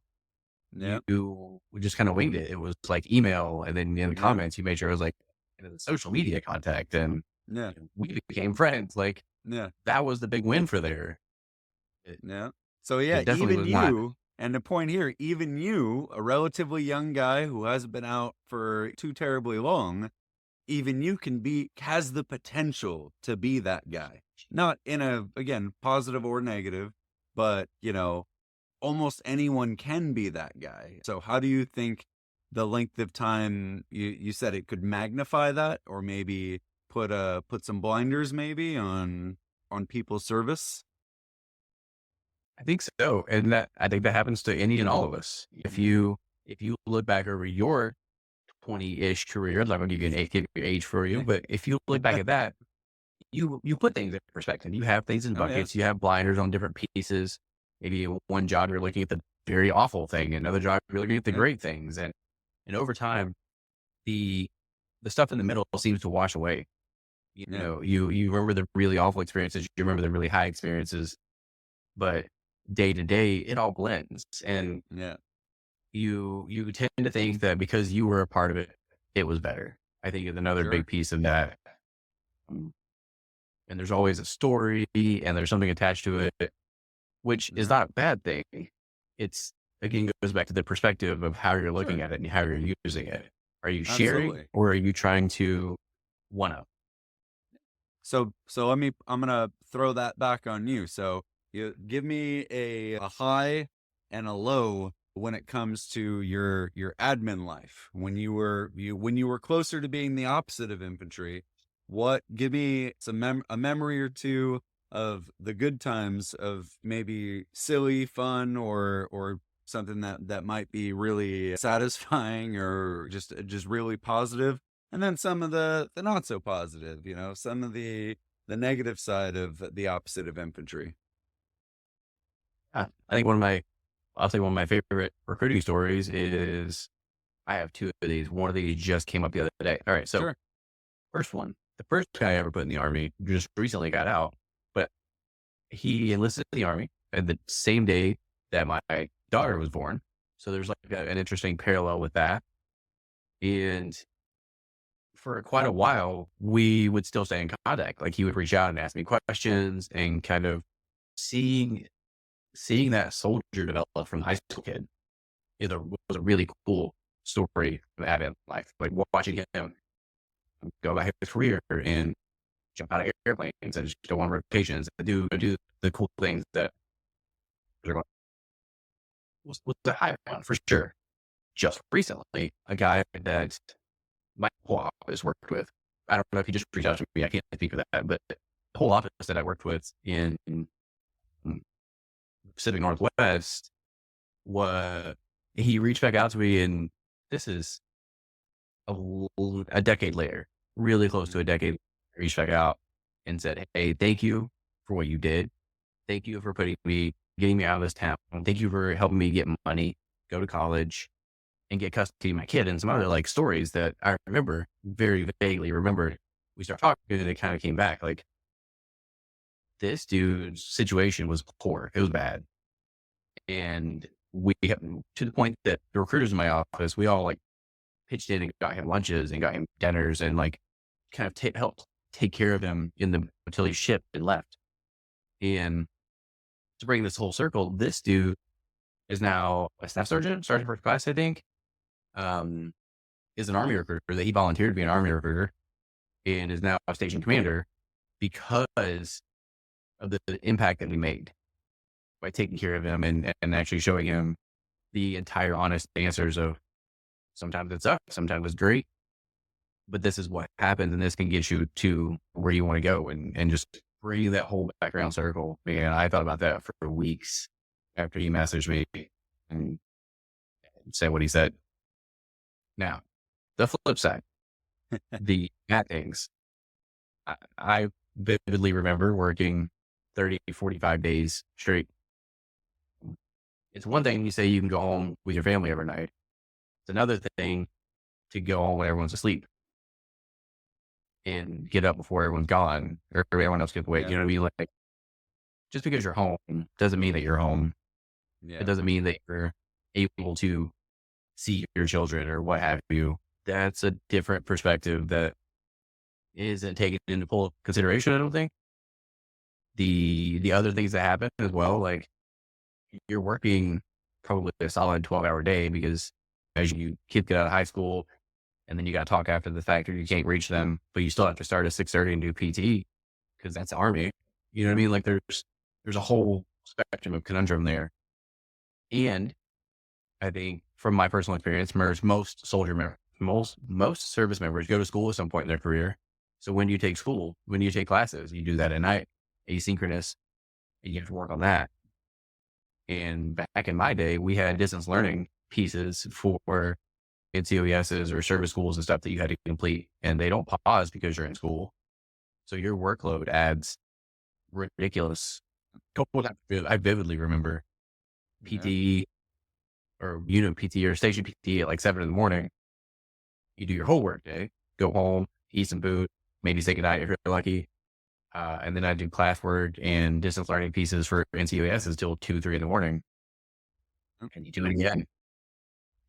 A: Yeah.
B: You just kind of winged it. It was like email, and then in the
A: Yeah.
B: comments, you made sure it was like the social media contact, and
A: Yeah.
B: we became friends. Like
A: Yeah.
B: that was the big win for there. It,
A: Yeah. So yeah,
B: it definitely
A: even
B: was not.
A: you, and the point here, even you, a relatively young guy who hasn't been out for too terribly long, even you has the potential to be that guy. Not in a, again, positive or negative, but almost anyone can be that guy. So how do you think the length of time you said it could magnify that, or maybe put some blinders maybe on people's service?
B: I think so, and that I think that happens to any and all of us. If you look back over your 20-ish career. I'm not going to give you give you age for you, but if you look back at that, you put things in perspective. You have things in
A: Oh yeah.
B: buckets. You have blinders on different pieces. Maybe one job you're looking at the very awful thing, another job you're looking at the
A: Yeah.
B: great things, and over time, the the stuff in the middle seems to wash away. You
A: Yeah.
B: know, you remember the really awful experiences. You remember the really high experiences, but day to day, it all blends, and
A: Yeah.
B: you tend to think that because you were a part of it, it was better. I think is another big
A: Sure.
B: piece of that. Um, And there's always a story and there's something attached to it, which is
A: Yeah.
B: not a bad thing. It's again goes back to the perspective of how you're looking
A: Sure.
B: at it and how you're using it. Are you sharing
A: Absolutely.
B: or are you trying to one up?
A: So I'm gonna throw that back on you. So you give me a high and a low when it comes to your admin life. When you were closer to being the opposite of infantry, what give me a memory or two of the good times of maybe silly fun or something that might be really satisfying or just really positive, and then some of the not so positive, some of the negative side of the opposite of infantry.
B: I think I'll say one of my favorite recruiting stories is I have two of these. One of these just came up the other day. All right. So
A: Sure.
B: first one, the first guy I ever put in the army just recently got out, but he enlisted in the army and the same day that my daughter was born. So there's like an interesting parallel with that. And for quite a while, we would still stay in contact. Like he would reach out and ask me questions and kind of seeing that soldier develop from high school kid was a really cool story of having life. Like watching him go about his career and jump out of airplanes and just go on rotations and do the cool things that was the high one for sure. Just recently, a guy that my whole office worked with. I don't know if he just reached out to me. I can't speak for that, but the whole office that I worked with in Pacific Northwest was he reached back out to me, and this is a decade later, really close to a
A: Mhm.
B: decade. Reached back out and said, "Hey, thank you for what you did. Thank you for getting me out of this town. Thank you for helping me get money, go to college, and get custody of my kid," and some other like stories that I remember very vaguely remember. We started talking and it kind of came back like this dude's situation was poor. It was bad. And to the point that the recruiters in my office, we all like pitched in and got him lunches and got him dinners and like kind of helped take care of him until he shipped and left. And to bring this whole circle, this dude is now a staff sergeant first class, I think. Um, is an army recruiter that he volunteered to be an army recruiter and is now a station commander because of the impact that we made by taking care of him and actually showing him the entire honest answers of sometimes it sucks, sometimes it's great, but this is what happens and this can get you to where you want to go and just bring that whole background circle. Man, I thought about that for weeks after he messaged me and said what he said. Now, the flip side, the bad things. I vividly remember working 30, 45 days straight. It's one thing you say you can go home with your family every night. It's another thing to go home when everyone's asleep and get up before everyone's gone or everyone else gets awake.
A: Yeah.
B: You know what I mean? Like just because you're home doesn't mean that you're home. It
A: Yeah.
B: doesn't mean that you're able to see your children or what have you. That's a different perspective that isn't taken into full consideration, I don't think. The other things that happen as well, like you're working probably a solid 12-hour day because as you kids get out of high school and then you got to talk after the fact or you can't reach them, but you still have to start at 6:30 and do PT because that's Army. You know what I mean? Like there's a whole spectrum of conundrum there. And I think from my personal experience, most soldier members, most service members go to school at some point in their career. So when do you take school? When do you take classes? You do that at night, asynchronous, and you have to work on that. And back in my day, we had distance learning pieces for NCOESs or service schools and stuff that you had to complete, and they don't pause because you're in school. So your workload adds ridiculous. Couple of times, I vividly remember
A: Yeah.
B: PT or unit PT or station PT at like 7 in the morning. You do your whole work day, go home, eat some food, maybe say goodnight if you're lucky. And then I do classwork and distance learning pieces for NCOES until 2, 3 in the morning. And you do it again.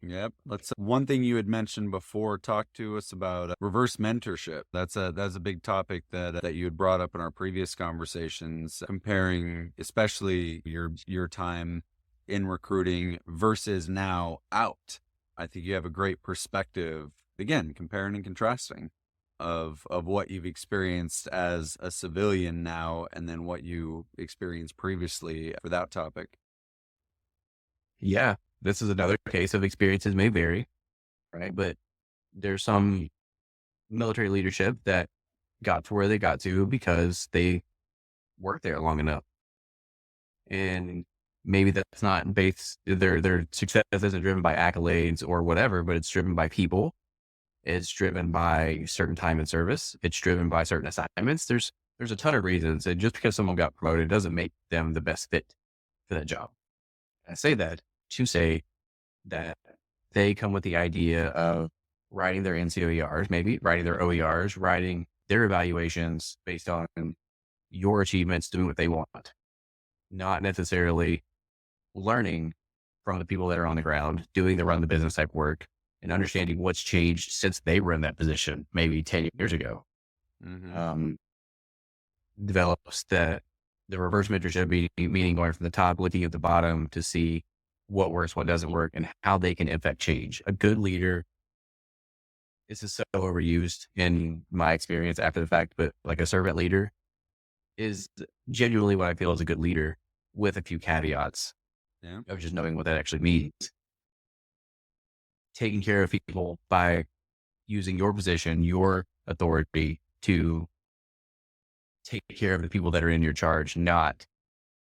A: Yep. Let's one thing you had mentioned before. Talk to us about reverse mentorship. That's a big topic that you had brought up in our previous conversations, comparing especially your time in recruiting versus now out. I think you have a great perspective. Again, comparing and contrasting of what you've experienced as a civilian now, and then what you experienced previously for that topic.
B: Yeah. This is another case of experiences may vary, right? But there's some military leadership that got to where they got to because they worked there long enough. And maybe that's not based, their success isn't driven by accolades or whatever, but it's driven by people. It's driven by certain time in service. It's driven by certain assignments. There's a ton of reasons. And just because someone got promoted doesn't make them the best fit for that job. I say that to say that they come with the idea of writing their NCOERs, maybe writing their OERs, writing their evaluations based on your achievements, doing what they want, not necessarily learning from the people that are on the ground, doing the run the business type work and understanding what's changed since they were in that position, maybe 10 years ago.
A: Mm-hmm.
B: Develops the reverse mentorship, meaning going from the top, looking at the bottom to see what works, what doesn't work, and how they can affect change. A good leader, this is so overused in my experience after the fact, but like a servant leader is genuinely what I feel is a good leader, with a few caveats
A: Yeah.
B: of just knowing what that actually means. Taking care of people by using your position, your authority to take care of the people that are in your charge, not,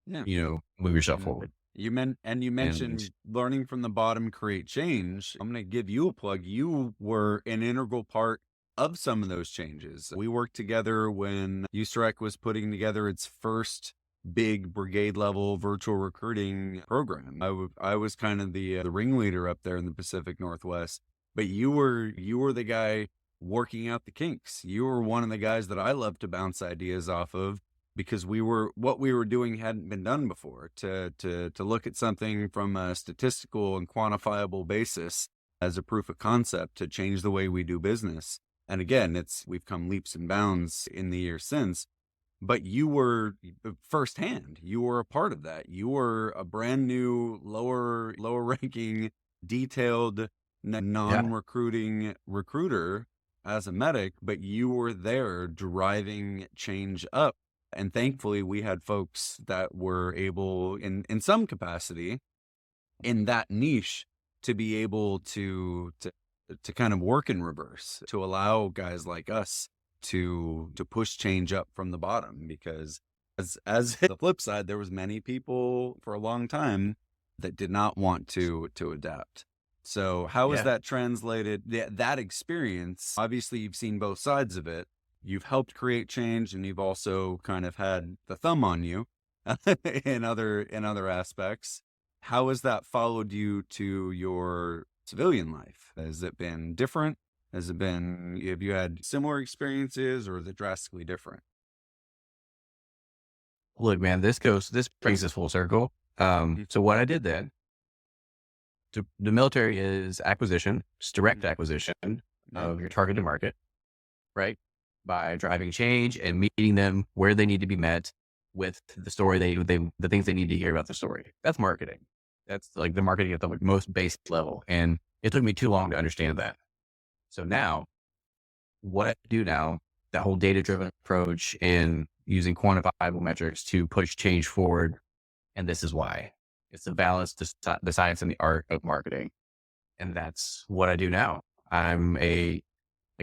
A: Yeah.
B: move yourself
A: Mm.
B: forward.
A: You
B: And
A: mentioned learning from the bottom, create change. I'm going to give you a plug. You were an integral part of some of those changes. We worked together when USTRAC was putting together its first big brigade level virtual recruiting program. I was kind of the ringleader up there in the Pacific Northwest, but you were the guy working out the kinks. You were one of the guys that I love to bounce ideas off of, because what we were doing hadn't been done before, to look at something from a statistical and quantifiable basis as a proof of concept to change the way we do business. And again, we've come leaps and bounds in the years since, but you were firsthand, you were a part of that. You were a brand new, lower ranking, detailed,
B: yeah,
A: non-recruiting recruiter as a medic, but you were there driving change up. And thankfully, we had folks that were able, in some capacity, in that niche, to be able to kind of work in reverse, to allow guys like us to push change up from the bottom. Because as the flip side, there was many people for a long time that did not want to adapt. So how is
B: yeah,
A: that translated? That experience, obviously you've seen both sides of it. You've helped create change, and you've also kind of had the thumb on you in other aspects. How has that followed you to your civilian life? Has it been different? Have you had similar experiences, or is it drastically different?
B: look, man, this brings us full circle.
A: Mm.
B: So what I did then, the military is acquisition, it's direct acquisition
A: Yeah.
B: of your targeted market, right? By driving change and meeting them where they need to be met with the story the things they need to hear about the story. That's marketing. That's like the marketing at the most base level. And it took me too long to understand that. So now what I do now, that whole data driven approach and using quantifiable metrics to push change forward. And this is why it's the balance, the science and the art of marketing. And that's what I do now. I'm a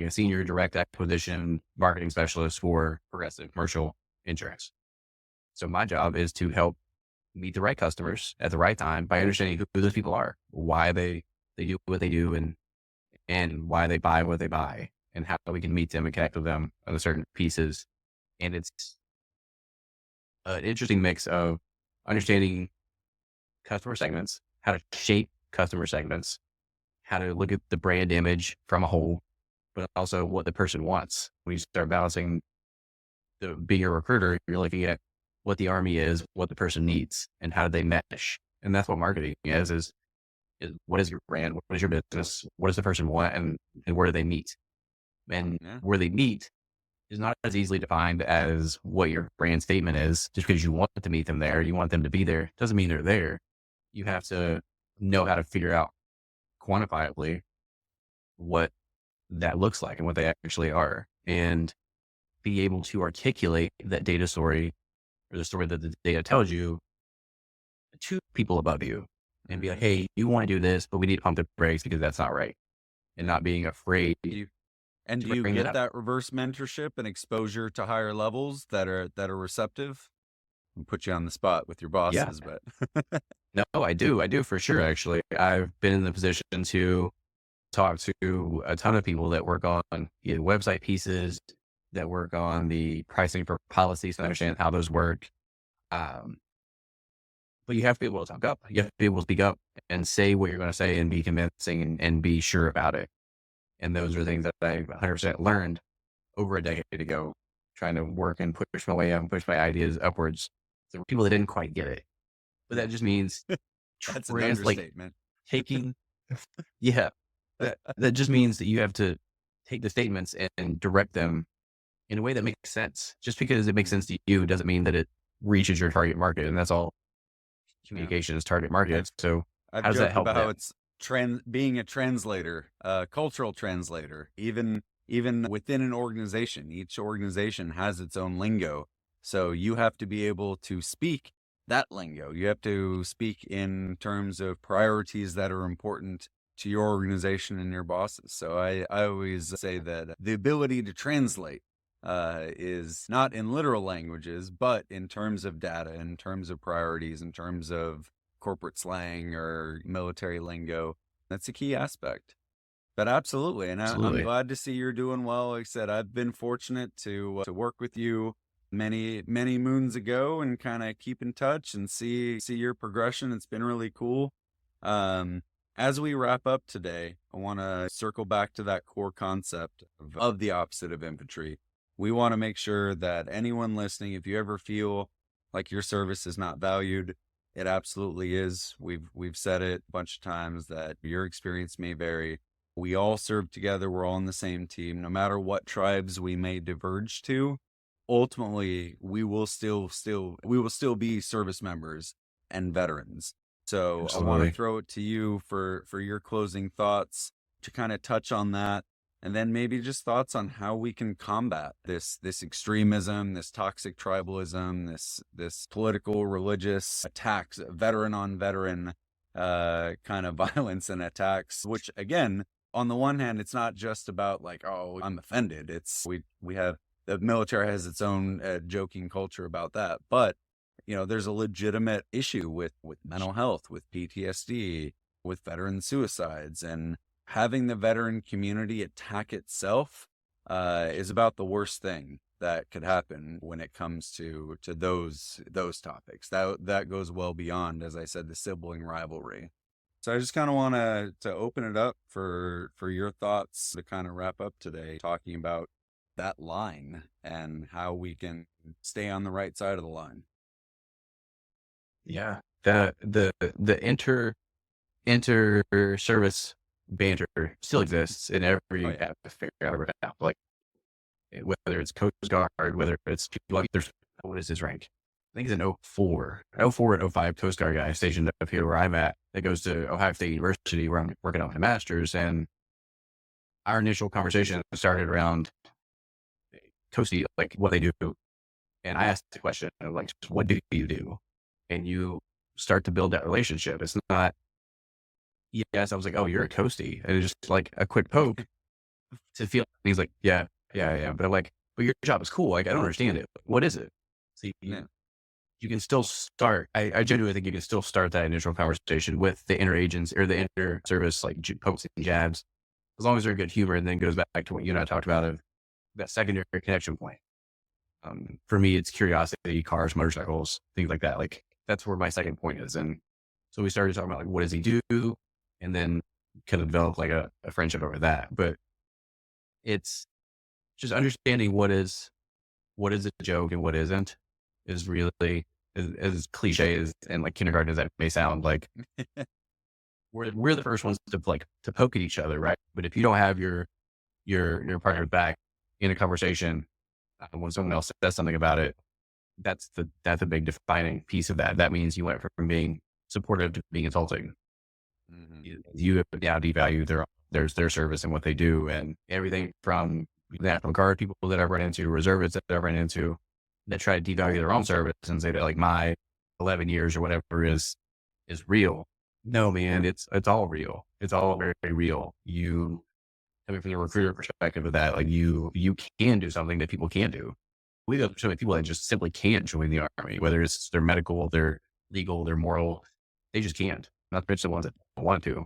B: senior direct acquisition marketing specialist for Progressive Commercial Insurance. So my job is to help meet the right customers at the right time by understanding who those people are, why they do what they do, and and why they buy what they buy and how we can meet them and connect with them on certain pieces. And it's an interesting mix of understanding customer segments, how to shape customer segments, how to look at the brand image from a whole, but also what the person wants. When you start balancing being a recruiter, you're looking at what the army is, what the person needs, and how do they mesh. And that's what marketing is what is your brand? What is your business? What does the person want? And where do they meet? And
A: Yeah.
B: where they meet is not as easily defined as what your brand statement is. Just because you want to meet them there, you want them to be there, doesn't mean they're there. You have to know how to figure out quantifiably what that looks like and what they actually are, and be able to articulate that data story or the story that the data tells you to people above you and be like, hey, you want to do this, but we need to pump the brakes because that's not right. And not being afraid
A: And
B: to
A: do you
B: bring that
A: get
B: up.
A: that reverse mentorship and exposure to higher levels that are receptive? I'll put you on the spot with your
B: Yeah.
A: bosses, but
B: No, I do. I do for sure. Actually, I've been in the position to talk to a ton of people that work on either website pieces, that work on the pricing for policies and understand how those work. Um, but you have to be able to talk up. You have to be able to speak up and say what you're going to say and be convincing and be sure about it. And those are things that I 100% learned over a decade ago, trying to work and push my way up and push my ideas upwards. There were people that didn't quite get it, but that
A: yeah,
B: just means
A: that's an
B: translate
A: understatement.
B: taking, yeah, that just means that you have to take the statements and direct them in a way that makes sense. Just because it makes
A: Mhm.
B: sense to you doesn't mean that it reaches your target market. And that's all
A: Yeah.
B: communication is target
A: I've
B: market. So
A: I've
B: how does that
A: joked
B: help
A: about how
B: them?
A: it's being a translator, a cultural translator, even within an organization. Each organization has its own lingo. So you have to be able to speak that lingo. You have to speak in terms of priorities that are important to your organization and your bosses. So I always say that the ability to translate is not in literal languages, but in terms of data, in terms of priorities, in terms of corporate slang or military lingo. That's a key aspect. But absolutely, and I'm
B: Absolutely.
A: glad to see you're doing well. Like I said, I've been fortunate to work with you many moons ago and kind of keep in touch and see your progression. It's been really cool. Um, as we wrap up today, I want to circle back to that core concept of the opposite of infantry. We want to make sure that anyone listening, if you ever feel like your service is not valued, it absolutely is. We've said it a bunch of times that your experience may vary. We all serve together. We're all on the same team. No matter what tribes we may diverge to, ultimately we will still be service members and veterans. So I want to
B: Absolutely.
A: throw it to you for your closing thoughts to kind of touch on that, and then maybe just thoughts on how we can combat this extremism, this toxic tribalism, this political religious attacks, veteran on veteran kind of violence and attacks, which again, on the one hand, it's not just about like, oh, I'm offended. It's we have the military has its own joking culture about that, but there's a legitimate issue with mental health, with PTSD, with veteran suicides, and having the veteran community attack itself is about the worst thing that could happen when it comes to those topics. That goes well beyond, as I said, the sibling rivalry. So I just kind of want to open it up for your thoughts to kind of wrap up today, talking about that line and how we can stay on the right side of the line.
B: Yeah. The inter service banter still exists in
A: Oh
B: every
A: yeah.
B: atmosphere right now. Like whether it's Coast Guard, whether it's people like there's what is his rank? I think it's an 04. 04 and 05 Coast Guard guy stationed up here where I'm at that goes to Ohio State University where I'm working on my master's. And our initial conversation started around Coastie, like what they do. And I asked the question of like, what do you do? And you start to build that relationship. It's not, yes, I was like, oh, you're a Coastie. And it's just like a quick poke to feel. He's like, yeah, yeah, yeah. But I'm like, but your job is cool. Like, I don't understand it. What is it? So
A: Yeah.
B: you can still start. I genuinely think you can still start that initial conversation with the inter agents or the inter service, like pokes and jabs. as long as they're good humor, and then goes back to what you and I talked about of that secondary connection point. For me, it's curiosity, cars, motorcycles, things like that. Like that's where my second point is. And so we started talking about like, what does he do? And then kind of develop like a friendship over that. But it's just understanding what is a joke and what isn't is really as cliche as and like kindergarten as that may sound. Like we're the first ones to like to poke at each other, right? But if you don't have your partner's back in a conversation, when someone else says something about it, that's a big defining piece of that. That means you went from being supportive to being insulting.
A: Mhm.
B: You have now devalued their service and what they do, and everything from National Guard people that I've run into, reservists that I've run into, that try to devalue their own service and say that like my 11 years or whatever is real. No, man, it's all real. It's all very, very real. You coming from the recruiter perspective of that, like you can do something that people can't do. We have so many people that just simply can't join the army, whether it's their medical, their legal, their moral, they just can't. Not to mention the ones that don't want to.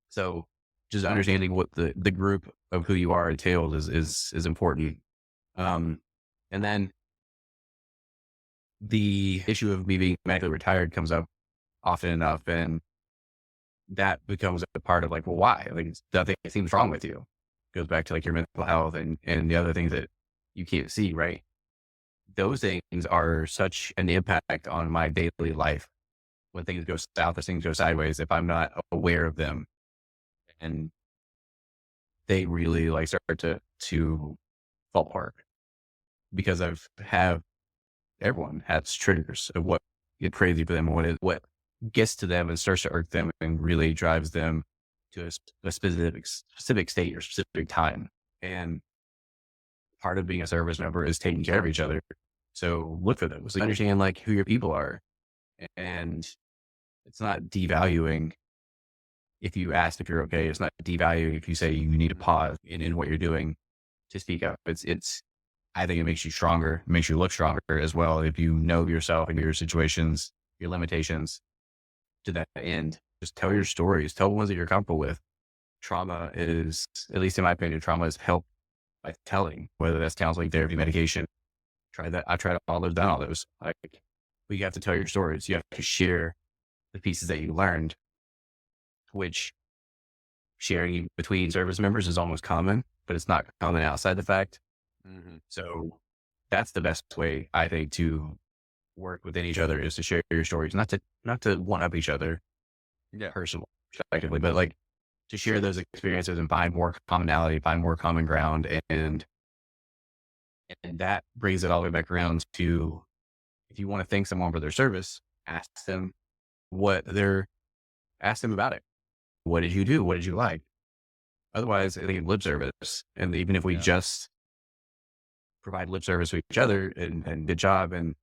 B: So just understanding what the group of who you are entails is important. And then the issue of me being medically retired comes up often enough, and that becomes a part of like, well, why? Like nothing seems wrong with you. Goes back to like your mental health and the other things that you can't see, right? Those things are such an impact on my daily life. When things go south or things go sideways, if I'm not aware of them, and they really like start to fall apart because everyone has triggers of what get crazy for them, what gets to them and starts to irk them and really drives them to a specific state or specific time. And part of being a service member is taking care of each other. So look for those. Like, understand like who your people are, and it's not devaluing if you ask if you're okay. It's not devaluing if you say you need to pause in what you're doing to speak up. I think it makes you stronger, it makes you look stronger as well. If you know yourself and your situations, your limitations to that end, just tell your stories, tell the ones that you're comfortable with. Trauma is, at least in my opinion, trauma is help by telling, whether that's counseling, therapy, medication. Try that. I tried all those, done all those. Like, but you have to tell your stories. You have to share the pieces that you learned, which sharing between service members is almost common, but it's not common outside the fact.
A: Mhm.
B: So that's the best way, I think, to work within each other is to share your stories, not to one up each other
A: Yeah.
B: personally, respectively, but like to share those experiences and find more commonality, find more common ground. And that brings it all the way back around to, if you want to thank someone for their service, ask them ask them about it. What did you do? What did you like? Otherwise, I think lip service. And even if we
A: Yeah.
B: just provide lip service to each other and good job and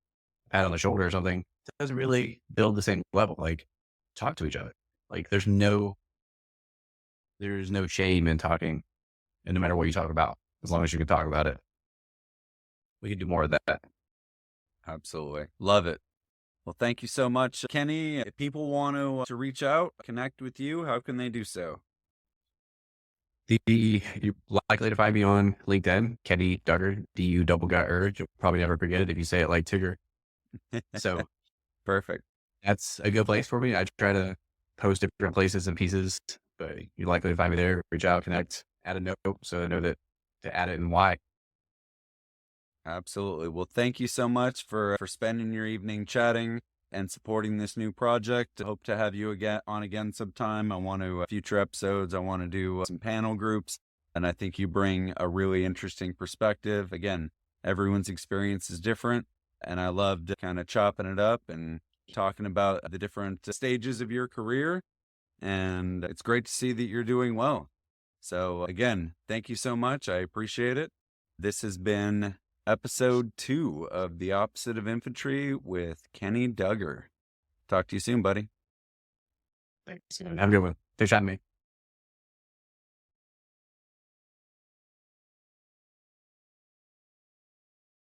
B: pat on the shoulder or something, it doesn't really build the same level. Like, talk to each other. Like there's no shame in talking, and no matter what you talk about, as long as you can talk about it, we can do more of that.
A: Absolutely. Love it. Well, thank you so much, Kenny. If people want to reach out, connect with you, how can they do so?
B: You're likely to find me on LinkedIn, Kenny Duggar, DU double got urge. You'll probably never forget it if you say it like Tigger. So
A: Perfect.
B: that's a good place for me. I try to post different places and pieces, but you're likely to find me there. Reach out, connect, add a note so I know that to add it and why.
A: Absolutely. Well, thank you so much for spending your evening chatting and supporting this new project. I hope to have you again sometime. I want to future episodes. I want to do some panel groups, and I think you bring a really interesting perspective. Again, everyone's experience is different, and I loved kind of chopping it up and talking about the different stages of your career. And it's great to see that you're doing well. So again, thank you so much. I appreciate it. This has been episode 2 of The Opposite of Infantry with Kenny Duggar. Talk to you soon, buddy.
B: Thanks. Have a good one. Thanks for having me.